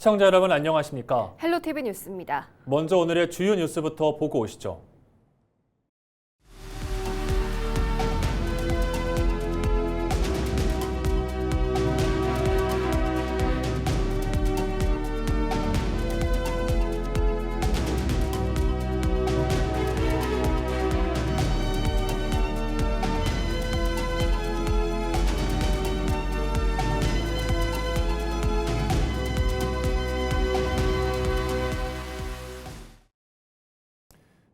시청자 여러분 안녕하십니까? 헬로티비 뉴스입니다. 먼저 오늘의 주요 뉴스부터 보고 오시죠.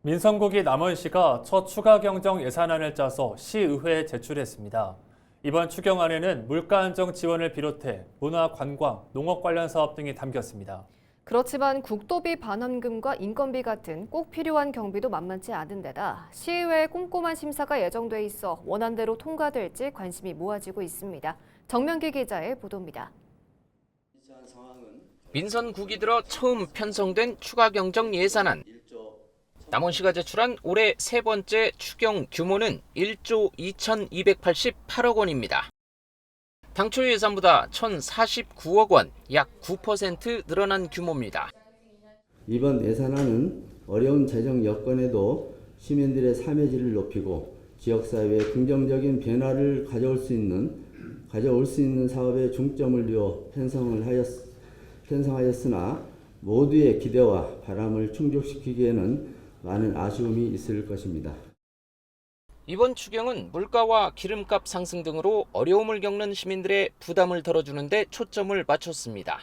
민선국이 남원시가 첫 추가 경정 예산안을 짜서 시의회에 제출했습니다. 이번 추경안에는 물가 안정 지원을 비롯해 문화, 관광, 농업 관련 사업 등이 담겼습니다. 그렇지만 국도비 반환금과 인건비 같은 꼭 필요한 경비도 만만치 않은 데다 시의회의 꼼꼼한 심사가 예정돼 있어 원안대로 통과될지 관심이 모아지고 있습니다. 정명기 기자의 보도입니다. 민선국이 들어 처음 편성된 추가 경정 예산안. 남원시가 제출한 올해 세 번째 추경 규모는 1조 2,288억 원입니다. 당초 예산보다 1,049억 원, 약 9% 늘어난 규모입니다. 이번 예산안은 어려운 재정 여건에도 시민들의 삶의 질을 높이고 지역사회에 긍정적인 변화를 가져올 수 있는 사업에 중점을 두어 편성하였으나 모두의 기대와 바람을 충족시키기에는 많은 아쉬움이 있을 것입니다. 이번 추경은 물가와 기름값 상승 등으로 어려움을 겪는 시민들의 부담을 덜어주는 데 초점을 맞췄습니다.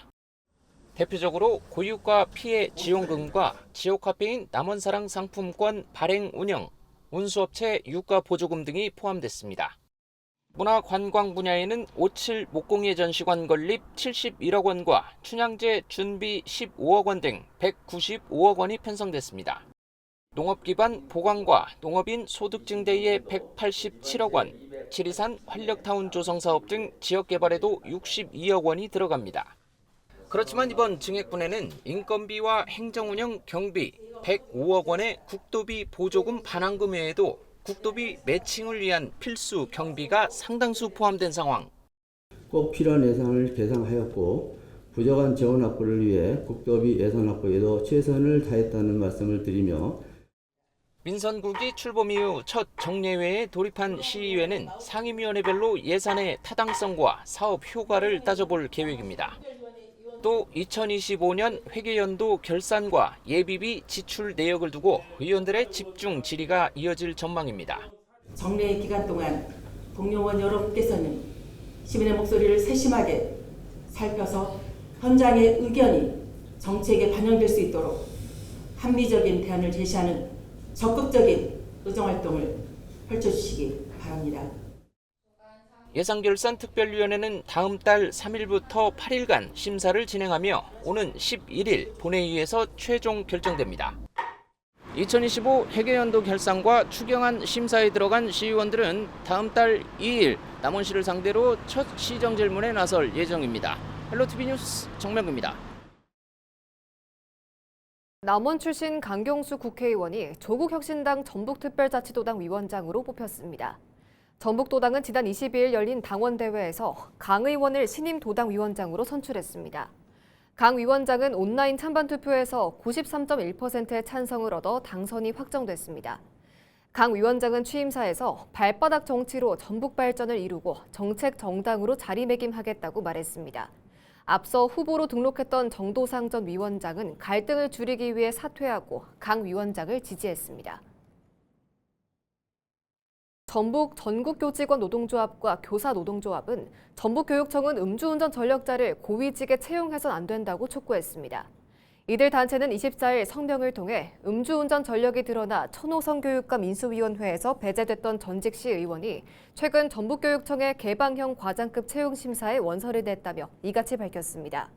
대표적으로 고유가 피해 지원금과 지역화폐인 남원사랑 상품권 발행 운영, 운수업체 유가 보조금 등이 포함됐습니다. 문화관광 분야에는 57 목공예 전시관 건립 71억 원과 춘향제 준비 15억 원 등 195억 원이 편성됐습니다. 농업 기반 보강과 농업인 소득증 대의에 187억 원, 지리산 활력타운 조성 사업 등 지역 개발에도 62억 원이 들어갑니다. 그렇지만 이번 증액분에는 인건비와 행정운영 경비 105억 원의 국도비 보조금 반환금 외에도 국도비 매칭을 위한 필수 경비가 상당수 포함된 상황. 꼭 필요한 예산을 계상하였고 부족한 재원 확보를 위해 국도비 예산 확보에도 최선을 다했다는 말씀을 드리며 민선국이 출범 이후 첫 정례회에 돌입한 시의회는 상임위원회별로 예산의 타당성과 사업 효과를 따져볼 계획입니다. 또 2025년 회계연도 결산과 예비비 지출 내역을 두고 의원들의 집중 질의가 이어질 전망입니다. 정례 기간 동안 동료원 여러분께서는 시민의 목소리를 세심하게 살펴서 현장의 의견이 정책에 반영될 수 있도록 합리적인 대안을 제시하는 적극적인 의정활동을 펼쳐주시기 바랍니다. 예산결산특별위원회는 다음 달 3일부터 8일간 심사를 진행하며 오는 11일 본회의에서 최종 결정됩니다. 2025 회계연도 결산과 추경안 심사에 들어간 시의원들은 다음 달 2일 남원시를 상대로 첫 시정질문에 나설 예정입니다. 헬로티비 뉴스 정명규입니다. 남원 출신 강경수 국회의원이 조국혁신당 전북특별자치도당 위원장으로 뽑혔습니다. 전북도당은 지난 22일 열린 당원대회에서 강 의원을 신임 도당 위원장으로 선출했습니다. 강 위원장은 온라인 찬반투표에서 93.1%의 찬성을 얻어 당선이 확정됐습니다. 강 위원장은 취임사에서 발바닥 정치로 전북 발전을 이루고 정책 정당으로 자리매김하겠다고 말했습니다. 앞서 후보로 등록했던 정도상 전 위원장은 갈등을 줄이기 위해 사퇴하고 강 위원장을 지지했습니다. 전북 전국교직원 노동조합과 교사노동조합은 전북교육청은 음주운전 전력자를 고위직에 채용해선 안 된다고 촉구했습니다. 이들 단체는 24일 성명을 통해 음주운전 전력이 드러나 천호성 교육감 인수위원회에서 배제됐던 전직 시의원이 최근 전북교육청의 개방형 과장급 채용 심사에 원서를 냈다며 이같이 밝혔습니다.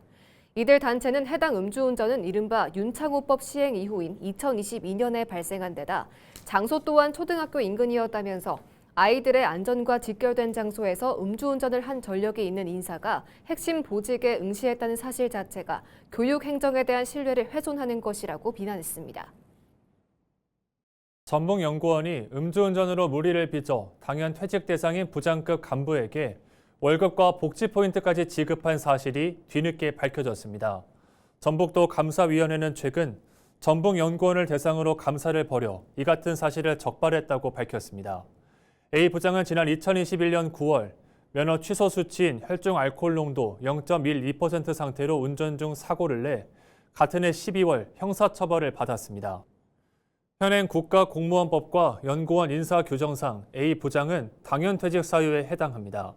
이들 단체는 해당 음주운전은 이른바 윤창호법 시행 이후인 2022년에 발생한 데다 장소 또한 초등학교 인근이었다면서 아이들의 안전과 직결된 장소에서 음주운전을 한 전력이 있는 인사가 핵심 보직에 응시했다는 사실 자체가 교육 행정에 대한 신뢰를 훼손하는 것이라고 비난했습니다. 전북연구원이 음주운전으로 무리를 빚어 당연 퇴직 대상인 부장급 간부에게 월급과 복지 포인트까지 지급한 사실이 뒤늦게 밝혀졌습니다. 전북도 감사위원회는 최근 전북연구원을 대상으로 감사를 벌여 이 같은 사실을 적발했다고 밝혔습니다. A 부장은 지난 2021년 9월 면허 취소 수치인 혈중 알코올 농도 0.12% 상태로 운전 중 사고를 내 같은 해 12월 형사처벌을 받았습니다. 현행 국가공무원법과 연구원 인사규정상 A 부장은 당연퇴직 사유에 해당합니다.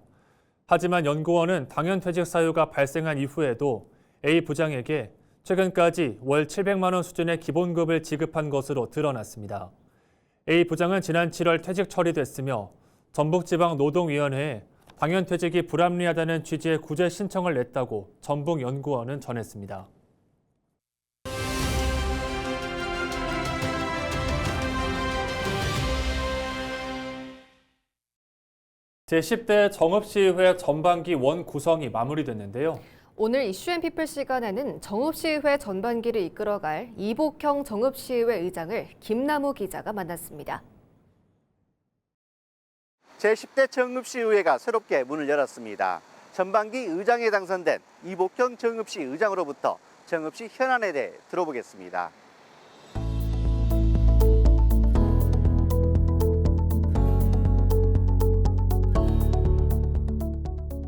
하지만 연구원은 당연퇴직 사유가 발생한 이후에도 A 부장에게 최근까지 월 700만 원 수준의 기본급을 지급한 것으로 드러났습니다. A 부장은 지난 7월 퇴직 처리됐으며 전북지방노동위원회에 당연퇴직이 불합리하다는 취지의 구제 신청을 냈다고 전북연구원은 전했습니다. 제10대 정읍시의회 전반기 원 구성이 마무리됐는데요. 오늘 이슈앤피플 시간에는 정읍시의회 전반기를 이끌어갈 이복형 정읍시의회 의장을 김남우 기자가 만났습니다. 제10대 정읍시의회가 새롭게 문을 열었습니다. 전반기 의장에 당선된 이복형 정읍시 의장으로부터 정읍시 현안에 대해 들어보겠습니다.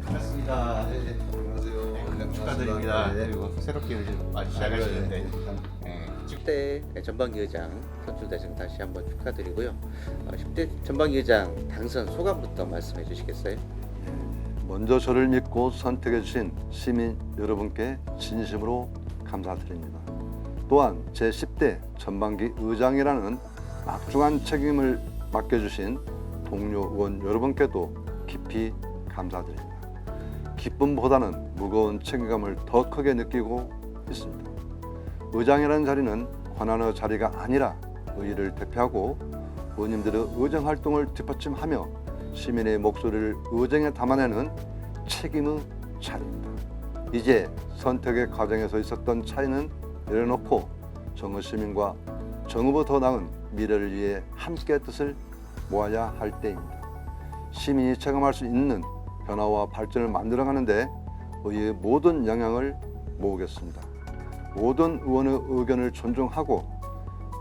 반갑습니다. 네, 안녕하세요. 축하드립니다. 네. 그리고 새롭게 시작하시는데 10대 전반기 의장 선출되신 다시 한번 축하드리고요. 10대 전반기 의장 당선 소감부터 말씀해 주시겠어요? 먼저 저를 믿고 선택해 주신 시민 여러분께 진심으로 감사드립니다. 또한 제10대 전반기 의장이라는 막중한 책임을 맡겨주신 동료 의원 여러분께도 깊이 감사드립니다. 기쁨보다는 무거운 책임감을 더 크게 느끼고 있습니다. 의장이라는 자리는 권한의 자리가 아니라 의의를 대표하고 의원님들의 의정 활동을 뒷받침하며 시민의 목소리를 의정에 담아내는 책임의 자리입니다. 이제 선택의 과정에서 있었던 차이는 내려놓고 정읍 시민과 정읍의 더 나은 미래를 위해 함께 뜻을 모아야 할 때입니다. 시민이 체감할 수 있는 변화와 발전을 만들어가는데 의회의 모든 영향을 모으겠습니다. 모든 의원의 의견을 존중하고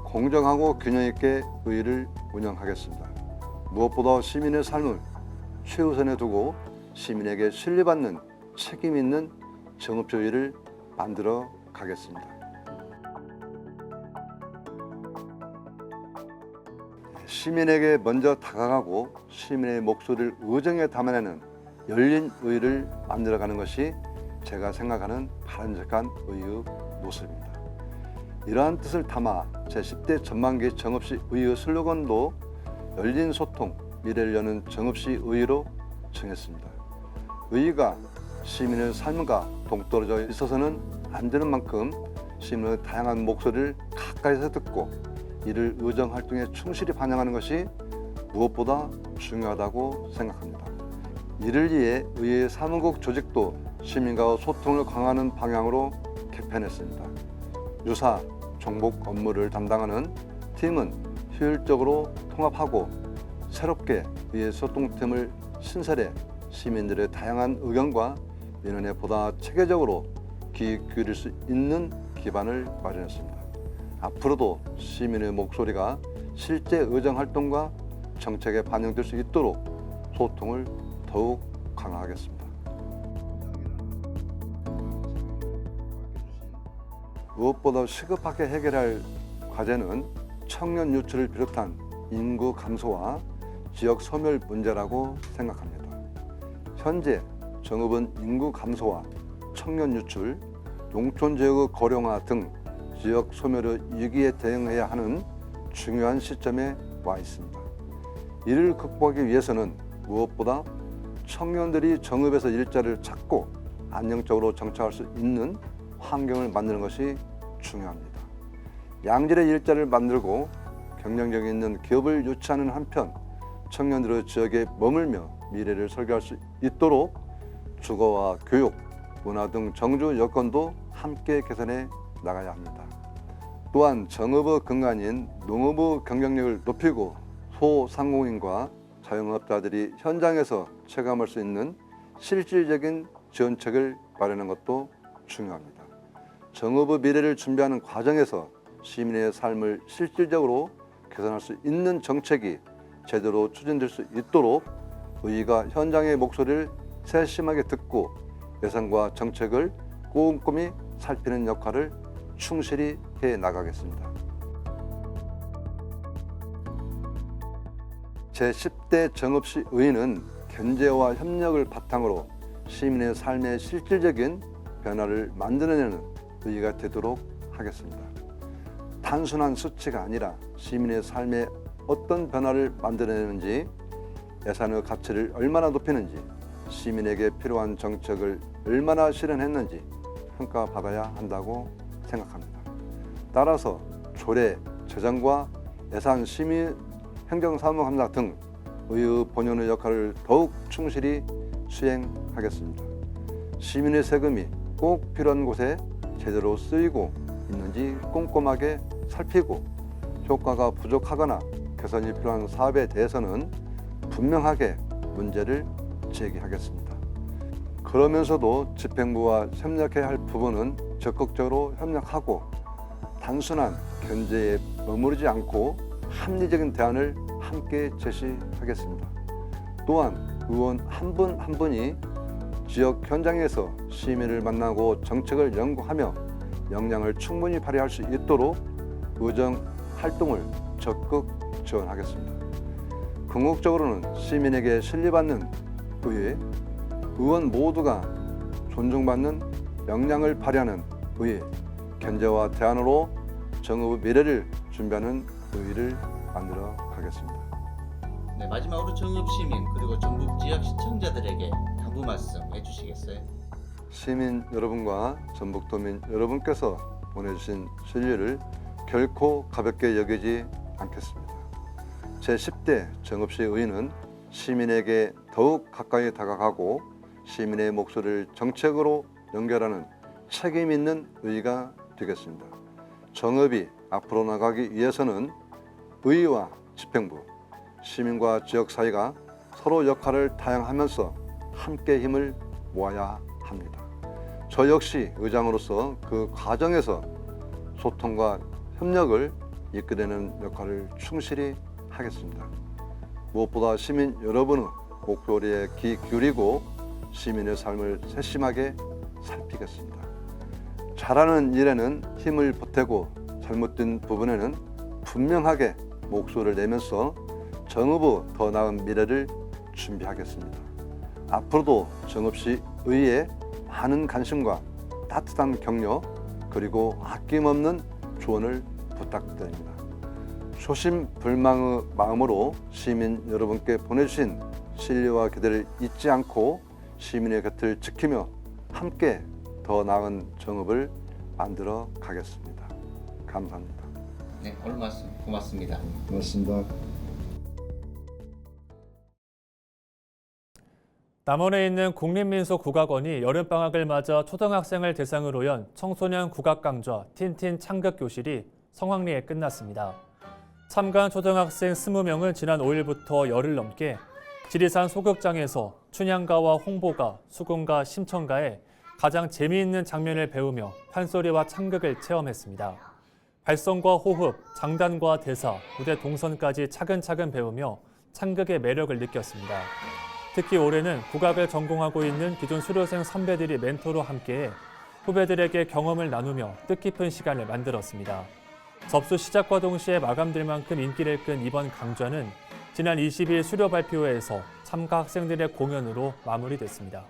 공정하고 균형 있게 의회를 운영하겠습니다. 무엇보다 시민의 삶을 최우선에 두고 시민에게 신뢰받는 책임 있는 정읍조의를 만들어 가겠습니다. 시민에게 먼저 다가가고 시민의 목소리를 의정에 담아내는 열린 의회를 만들어가는 것이 제가 생각하는 바람직한 의의 모습입니다. 이러한 뜻을 담아 제10대 전반기 정읍시 의의 슬로건도 열린 소통, 미래를 여는 정읍시 의의로 정했습니다. 의의가 시민의 삶과 동떨어져 있어서는 안 되는 만큼 시민의 다양한 목소리를 가까이서 듣고 이를 의정 활동에 충실히 반영하는 것이 무엇보다 중요하다고 생각합니다. 이를 위해 의회 사무국 조직도 시민과 소통을 강화하는 방향으로 개편했습니다. 유사 종목 업무를 담당하는 팀은 효율적으로 통합하고 새롭게 의회 소통팀을 신설해 시민들의 다양한 의견과 민원에 보다 체계적으로 귀 기울일 수 있는 기반을 마련했습니다. 앞으로도 시민의 목소리가 실제 의정 활동과 정책에 반영될 수 있도록 소통을 더욱 강화하겠습니다. 무엇보다 시급하게 해결할 과제는 청년 유출을 비롯한 인구 감소와 지역 소멸 문제라고 생각합니다. 현재 정읍은 인구 감소와 청년 유출, 농촌 지역의 고령화 등 지역 소멸의 위기에 대응해야 하는 중요한 시점에 와 있습니다. 이를 극복하기 위해서는 무엇보다 청년들이 정읍에서 일자리를 찾고 안정적으로 정착할 수 있는 환경을 만드는 것이 중요합니다. 양질의 일자리를 만들고 경쟁력 있는 기업을 유치하는 한편 청년들의 지역에 머물며 미래를 설계할 수 있도록 주거와 교육, 문화 등 정주 여건도 함께 개선해 나가야 합니다. 또한 정읍의 근간인 농업의 경쟁력을 높이고 소상공인과 자영업자들이 현장에서 체감할 수 있는 실질적인 지원책을 마련하는 것도 중요합니다. 정읍의 미래를 준비하는 과정에서 시민의 삶을 실질적으로 개선할 수 있는 정책이 제대로 추진될 수 있도록 의회가 현장의 목소리를 세심하게 듣고 예산과 정책을 꼼꼼히 살피는 역할을 충실히 해 나가겠습니다. 제10대 정읍시 의회는 견제와 협력을 바탕으로 시민의 삶의 실질적인 변화를 만들어내는 의회가 되도록 하겠습니다. 단순한 수치가 아니라 시민의 삶에 어떤 변화를 만들어내는지, 예산의 가치를 얼마나 높이는지, 시민에게 필요한 정책을 얼마나 실현했는지 평가받아야 한다고 생각합니다. 따라서 조례, 재정과 예산, 시민 행정사무감사 등 의회 본연의 역할을 더욱 충실히 수행하겠습니다. 시민의 세금이 꼭 필요한 곳에 제대로 쓰이고 있는지 꼼꼼하게 살피고, 효과가 부족하거나 개선이 필요한 사업에 대해서는 분명하게 문제를 제기하겠습니다. 그러면서도 집행부와 협력해야 할 부분은 적극적으로 협력하고, 단순한 견제에 머무르지 않고 합리적인 대안을 함께 제시하겠습니다. 또한 의원 한 분 한 분이 지역 현장에서 시민을 만나고 정책을 연구하며 역량을 충분히 발휘할 수 있도록 의정 활동을 적극 지원하겠습니다. 궁극적으로는 시민에게 신뢰받는 의회, 의원 모두가 존중받는 역량을 발휘하는 의회, 견제와 대안으로 정읍의 미래를 준비하는 의회를 만들어 가겠습니다. 네, 마지막으로 정읍 시민 그리고 전북 지역 시청자들에게 당부 말씀 해주시겠어요? 시민 여러분과 전북도민 여러분께서 보내주신 신뢰를 결코 가볍게 여기지 않겠습니다. 제10대 정읍시 의회는 시민에게 더욱 가까이 다가가고 시민의 목소리를 정책으로 연결하는 책임 있는 의회가 되겠습니다. 정읍이 앞으로 나가기 위해서는 의회와 집행부, 시민과 지역사회가 서로 역할을 다양하면서 함께 힘을 모아야 합니다. 저 역시 의장으로서 그 과정에서 소통과 협력을 이끌어내는 역할을 충실히 하겠습니다. 무엇보다 시민 여러분의 목소리에 귀 기울이고 시민의 삶을 세심하게 살피겠습니다. 잘하는 일에는 힘을 보태고 잘못된 부분에는 분명하게 목소리를 내면서 정읍의 더 나은 미래를 준비하겠습니다. 앞으로도 정읍시 의회에 많은 관심과 따뜻한 격려 그리고 아낌없는 조언을 부탁드립니다. 소심불망의 마음으로 시민 여러분께 보내주신 신뢰와 기대를 잊지 않고 시민의 곁을 지키며 함께 더 나은 정읍을 만들어 가겠습니다. 감사합니다. 네, 오늘 말씀 고맙습니다. 고맙습니다. 남원에 있는 국립민속국악원이 여름방학을 맞아 초등학생을 대상으로 연 청소년 국악 강좌 틴틴 창극 교실이 성황리에 끝났습니다. 참가한 초등학생 20명은 지난 5일부터 열흘 넘게 지리산 소극장에서 춘향가와 홍보가, 수궁가, 심청가의 가장 재미있는 장면을 배우며 판소리와 창극을 체험했습니다. 발성과 호흡, 장단과 대사, 무대 동선까지 차근차근 배우며 창극의 매력을 느꼈습니다. 특히 올해는 국악을 전공하고 있는 기존 수료생 선배들이 멘토로 함께해 후배들에게 경험을 나누며 뜻깊은 시간을 만들었습니다. 접수 시작과 동시에 마감될 만큼 인기를 끈 이번 강좌는 지난 20일 수료 발표회에서 참가 학생들의 공연으로 마무리됐습니다.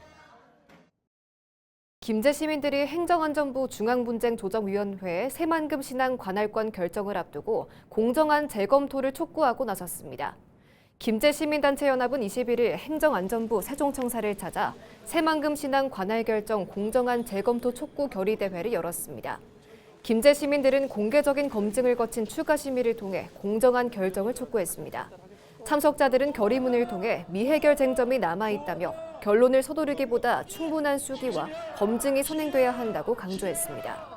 김제 시민들이 행정안전부 중앙분쟁조정위원회에 새만금 신앙 관할권 결정을 앞두고 공정한 재검토를 촉구하고 나섰습니다. 김제 시민단체연합은 21일 행정안전부 세종청사를 찾아 새만금 신앙 관할 결정 공정한 재검토 촉구 결의대회를 열었습니다. 김제 시민들은 공개적인 검증을 거친 추가 심의를 통해 공정한 결정을 촉구했습니다. 참석자들은 결의문을 통해 미해결 쟁점이 남아있다며 결론을 서두르기보다 충분한 수기와 검증이 선행돼야 한다고 강조했습니다.